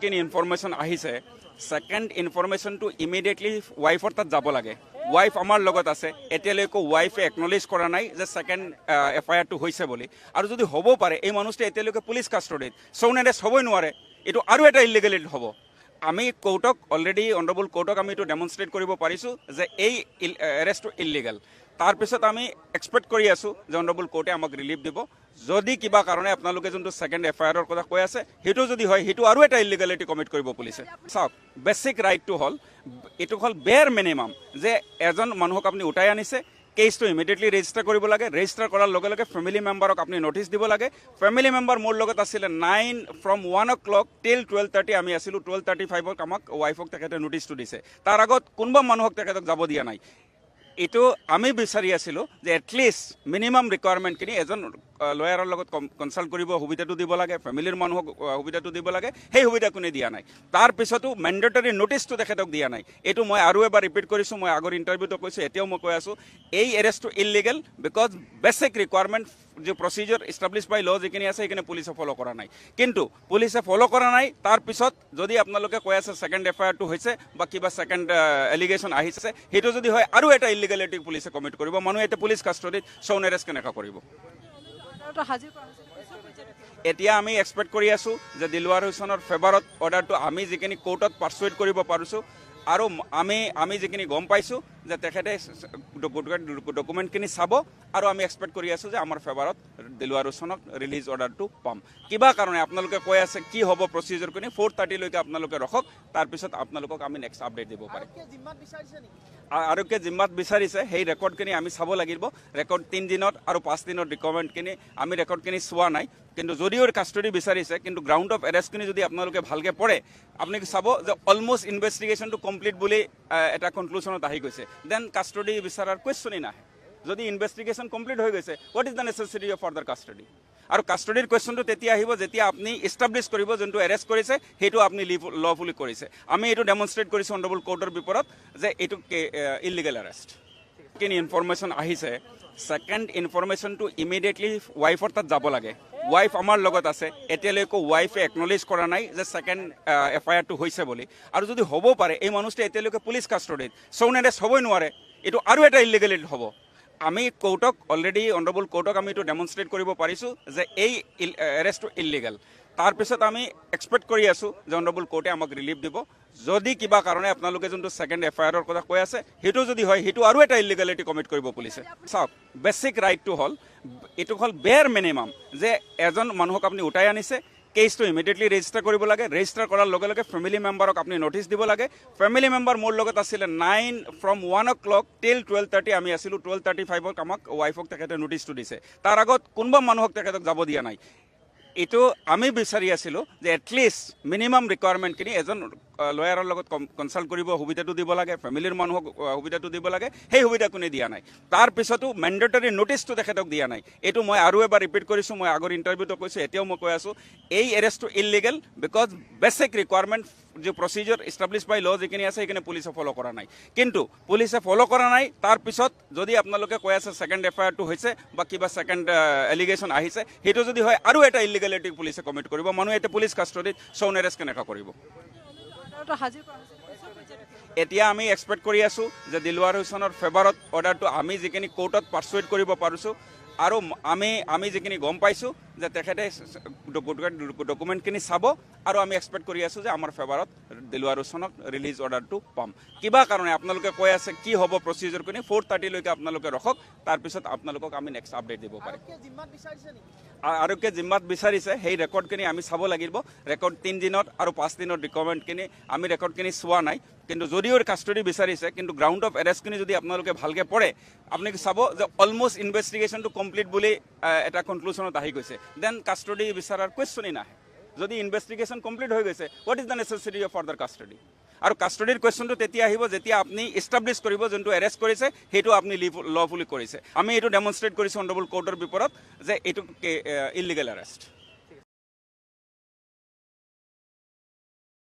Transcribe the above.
information আহিছে second ইনফৰমেশনটো immediately ওয়াইফৰ তাত যাব লাগে ওয়াইফ আমাৰ লগত আছে এতিয়ালৈকে ওয়াইফে একনলেজ কৰা নাই যে সেকেন্ড এফআইআৰটো হৈছে বুলি আৰু যদি হ'ব পাৰে এই মানুহটো এতিয়ালৈকে পুলিচ কাষ্টডিত সৌন এৰেষ্ট হ'বই নোৱাৰে এইটো আৰু এটা ইলিগেলিটি হ'ব আমি কোৰ্টক অলৰেডি অনাৰেবল কোৰ্টক আমি এইটো ডেমনষ্ট্ৰেট কৰিব পাৰিছোঁ যে এই এৰেষ্টটো ইলিগেল তাৰপিছত আমি এক্সপেক্ট কৰি আছোঁ যে অনাৰেবল কোৰ্টে আমাক ৰিলিফ দিব যদি কিবা কাৰণে আপোনালোকে যোনটো সেকেন্ড এফআইআৰৰ কথা কৈ আছে সেইটো যদি হয় সেইটো আৰু এটা ইলিগেলিটি কমিট কৰিব পুলিচে চাওক বেছিক ৰাইটটো হ'ল এইটো হ'ল বেয়াৰ মিনিমাম যে এজন মানুহক আপুনি উঠাই আনিছে কেছটো ইমিডিয়েটলি ৰেজিষ্টাৰ কৰিব লাগে ৰেজিষ্টাৰ কৰাৰ লগে লগে ফেমিলি মেম্বাৰক আপুনি নটিচ দিব লাগে ফেমিলি মেম্বাৰ মোৰ লগত আছিলে 9 from 1 o'clock till 12:30 আমি আছিলোঁ 12:35 আমাক ৱাইফক তেখেতে নটিচটো দিছে তাৰ আগত কোনোবা মানুহক তেখেতক যাব দিয়া নাই এইটো আমি বিচাৰি আছিলোঁ যে এটলিষ্ট মিনিমাম ৰিকুৱাৰমেণ্টখিনি এজন লয়াৰৰ লগত কনচাল্ট কৰিব সুবিধাটো দিব লাগে ফেমিলিৰ মানুহক সুবিধাটো দিব লাগে সেই সুবিধা কোনে দিয়া নাই তাৰপিছতো মেণ্ডেটৰী নটিচটো তেখেতক দিয়া নাই এইটো মই আৰু এবাৰ ৰিপিট কৰিছোঁ মই আগৰ ইণ্টাৰভিউটো কৈছোঁ এতিয়াও মই কৈ আছোঁ এই এৰেষ্টটো ইলিগেল বিকজ বেছিক ৰিকুৱাৰমেণ্ট যে প্ৰচিডিউৰ ইষ্টাব্লিছ বাই ল যিখিনি আছে সেইখিনি পুলিচে ফ'ল' কৰা নাই কিন্তু পুলিচে ফ'ল' কৰা নাই তাৰপিছত যদি আপোনালোকে কৈ আছে সেকেন্ড এফআইআৰটো হৈছে বা কিবা সেকেন্ড এলিগেশ্যন আহিছে সেইটো যদি হয় আৰু এটা ইলিগেলিটি পুলিচে কমিট কৰিব মানুহে এতিয়া পুলিচ কাষ্টডিত সৌন এৰেষ্ট কেনেকৈ কৰিব এতিয়া আমি এক্সপেক্ট কৰি আছোঁ যে দিলৱাৰ হুছেইনৰ ফেভাৰত অৰ্ডাৰটো আমি যিখিনি কোৰ্টত পাৰ্চুৱেট কৰিব পাৰিছোঁ আৰু আমি যিখিনি গম পাইছোঁ যে তেখেতে ডকুমেণ্টখিনি চাব আৰু আমি এক্সপেক্ট কৰি আছোঁ যে আমাৰ ফেভাৰত দিলৱাৰ হুছেইনক ৰিলিজ অৰ্ডাৰটো পাম কিবা কাৰণে আপোনালোকে কৈ আছে কি হ'ব প্ৰচিডিউৰখিনি 4:30লৈকে আপোনালোকে ৰখক তাৰপিছত আপোনালোকক আমি নেক্সট আপডেট দিব পাৰিম আৰক্ষীয়ে জিম্মাত বিচাৰিছে সেই ৰেকৰ্ডখিনি আমি চাব লাগিব ৰেকৰ্ড 3 দিনত আৰু 5 দিনৰ ডকুমেণ্টখিনি আমি ৰেকৰ্ডখিনি চোৱা নাই কিন্তু যদিও কাষ্টডি বিচাৰিছে কিন্তু গ্ৰাউণ্ড অফ এৰেষ্টখিনি যদি আপোনালোকে ভালকৈ পঢ়ে আপুনি চাব যে অলমষ্ট ইনভেষ্টিগেশ্যনটো কমপ্লিট বুলি এটা কনক্লুশ্যনত আহি গৈছে দেন কাষ্টডি বিচাৰাৰ কুৱেশ্যনেই নাহে যদি ইনভেষ্টিগেশ্যন কমপ্লিট হৈ গৈছে what is the necessity of further custody আৰু কাষ্টডিৰ কুৱেশ্যনটো তেতিয়া আহিব যেতিয়া আপুনি ইষ্টাব্লিছ কৰিব যোনটো এৰেষ্ট কৰিছে সেইটো আপুনি লফুলি কৰিছে আমি এইটো ডেমনষ্ট্ৰেট কৰিছোঁ অনাৰেবল কোৰ্টৰ বিপৰত যে এইটো ইলিগেল এৰেষ্ট কিনি ইনফৰমেশ্যন আহিছে সেকেন্ড ইনফৰমেশ্যনটো ইমিডিয়েটলি ওয়াইফৰ তাত যাব লাগে ওয়াইফ আমাৰ লগত আছে এতিয়ালৈকে ওয়াইফে একনলেজ কৰা নাই যে সেকেন্ড এফআইআৰটো হৈছে বুলি আৰু যদি হ'ব পাৰে এই মানুহটো এতিয়ালৈকে পুলিচ কাষ্টডিত সৌন এৰেষ্ট হ'বই নোৱাৰে এইটো আৰু এটা ইলিগেলিটি হ'ব আমি কোৰ্টক অলৰেডি অনাৰেবল কোৰ্টক আমি এইটো ডেমনষ্ট্ৰেট কৰিব পাৰিছোঁ যে এই এৰেষ্টটো ইলিগেল তাৰপিছত আমি এক্সপেক্ট কৰি আছোঁ যে অনাৰেবল কোৰ্টে আমাক ৰিলিফ দিব যদি কিবা কাৰণে আপোনালোকে যোনটো সেকেন্ড এফআইআৰৰ কথা কৈ আছে সেইটো যদি হয় সেইটো আৰু এটা ইলিগেলিটি কমিট কৰিব পুলিচে চাওক বেছিক ৰাইটটো হ'ল এইটো হ'ল বেয়াৰ মিনিমাম যে এজন মানুহক আপুনি উঠাই আনিছে কেছটো ইমিডিয়েটলি ৰেজিষ্টাৰ কৰিব লাগে ৰেজিষ্টাৰ কৰাৰ লগে লগে ফেমিলি মেম্বাৰক আপুনি নটিচ দিব লাগে ফেমিলি মেম্বাৰ মোৰ লগত আছিলে 9 from 1 o'clock till 12:30 আমি আছিলোঁ 12:35 আমাক ৱাইফক তেখেতে নটিচটো দিছে তাৰ আগত কোনোবা মানুহক তেখেতক যাব দিয়া নাই এইটো আমি বিচাৰি আছিলোঁ যে এটলিষ্ট মিনিমাম ৰিকুৱাৰমেণ্টখিনি এজন লয়াৰৰ লগত কনচাল্ট কৰিব সুবিধাটো দিব লাগে ফেমিলিৰ মানুহক সুবিধাটো দিব লাগে সেই সুবিধা কোনে দিয়া নাই তাৰপিছতো মেণ্ডেটৰী নটিচটো তেখেতক দিয়া নাই এইটো মই আৰু এবাৰ ৰিপিট কৰিছোঁ মই আগৰ ইণ্টাৰভিউটো কৈছোঁ এতিয়াও মই কৈ আছোঁ এই এৰেষ্টটো ইলিগেল বিকজ বেছিক ৰিকুৱাৰমেণ্ট যে প্ৰচিডিউৰ ইষ্টাব্লিছ বাই ল যিখিনি আছে সেইখিনি পুলিচে ফ'ল' কৰা নাই কিন্তু পুলিচে ফ'ল' কৰা নাই তাৰপিছত যদি আপোনালোকে কৈ আছে সেকেন্ড এফআইআৰটো হৈছে বা কিবা সেকেন্ড এলিগেশ্যন আহিছে সেইটো যদি হয় আৰু এটা ইলিগেলিটি পুলিচে কমিট কৰিব মানুহে এতিয়া পুলিচ কাষ্টডিত সৌন এৰেষ্ট কেনেকৈ কৰিব এতিয়া আমি এক্সপেক্ট কৰি আছোঁ যে দিলৱাৰ হুছেইনৰ ফেভাৰত অৰ্ডাৰটো আমি যিখিনি কোৰ্টত পাৰ্চুৱেট কৰিব পাৰিছোঁ আৰু আমি যিখিনি গম পাইছোঁ যে তেখেতে ডকুমেণ্টখিনি চাব আৰু আমি এক্সপেক্ট কৰি আছোঁ যে আমাৰ ফেভাৰত দিলৱাৰ হুছেইনক ৰিলিজ অৰ্ডাৰটো পাম কিবা কাৰণে আপোনালোকে কৈ আছে কি হ'ব প্ৰচিডিউৰখিনি 4:30লৈকে আপোনালোকে ৰখক তাৰপিছত আপোনালোকক আমি নেক্সট আপডেট দিব পাৰিম আৰক্ষীয়ে জিম্মাত বিচাৰিছে সেই ৰেকৰ্ডখিনি আমি চাব লাগিব ৰেকৰ্ড 3 দিনত আৰু 5 দিনৰ ডকুমেণ্টখিনি আমি ৰেকৰ্ডখিনি চোৱা নাই কিন্তু যদিও কাষ্টডি বিচাৰিছে কিন্তু গ্ৰাউণ্ড অফ এৰেষ্টখিনি যদি আপোনালোকে ভালকৈ পঢ়ে আপুনি চাব যে অলমষ্ট ইনভেষ্টিগেশ্যনটো কমপ্লিট বুলি এটা কনক্লুশ্যনত আহি গৈছে দেন কাষ্টডি বিচাৰাৰ কুৱেশ্যনেই নাহে যদি ইনভেষ্টিগেশ্যন কমপ্লিট হৈ গৈছে what is the necessity of further custody আৰু কাষ্টডিৰ কুৱেশ্যনটো তেতিয়া আহিব যেতিয়া আপুনি ইষ্টাব্লিছ কৰিব যোনটো এৰেষ্ট কৰিছে সেইটো আপুনি লফুলি কৰিছে আমি এইটো ডেমনষ্ট্ৰেট কৰিছোঁ অনাৰেবল কোৰ্টৰ বিপৰত যে এইটো ইলিগেল এৰেষ্ট